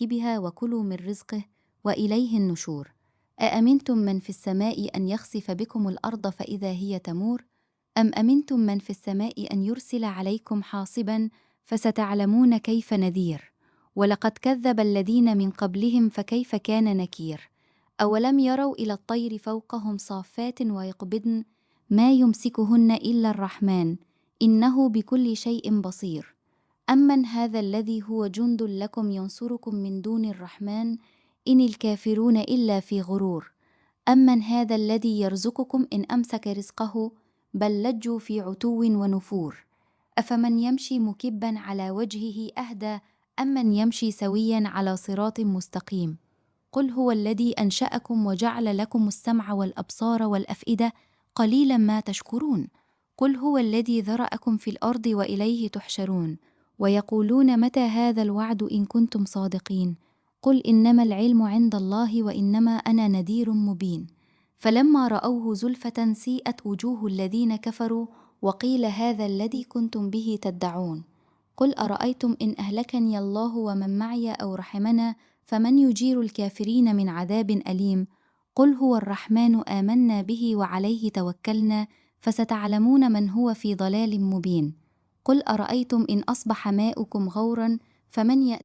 مراكبها وكلوا من رزقه وإليه النشور. أأمنتم من في السماء أن يخسف بكم الأرض فإذا هي تمور؟ أم أمنتم من في السماء أن يرسل عليكم حاصبا فستعلمون كيف نذير. ولقد كذب الذين من قبلهم فكيف كان نكير. أولم يروا إلى الطير فوقهم صافات ويقبضن ما يمسكهن إلا الرحمن إنه بكل شيء بصير. أمن هذا الذي هو جند لكم ينصركم من دون الرحمن إن الكافرون إلا في غرور. أمن هذا الذي يرزقكم إن أمسك رزقه بل لجوا في عتو ونفور. أفمن يمشي مكبا على وجهه أهدى أمن يمشي سويا على صراط مستقيم. قل هو الذي أنشأكم وجعل لكم السمع والأبصار والأفئدة قليلا ما تشكرون. قل هو الذي ذرأكم في الأرض وإليه تحشرون. ويقولون متى هذا الوعد إن كنتم صادقين. قل إنما العلم عند الله وإنما أنا نذير مبين. فلما رأوه زلفة سيئت وجوه الذين كفروا وقيل هذا الذي كنتم به تدعون. قل أرأيتم إن أهلكني الله ومن معي أو رحمنا فمن يجير الكافرين من عذاب أليم. قل هو الرحمن آمنا به وعليه توكلنا فستعلمون من هو في ضلال مبين. قل أرأيتم إن أصبح ماؤكم غورا فمن يأتي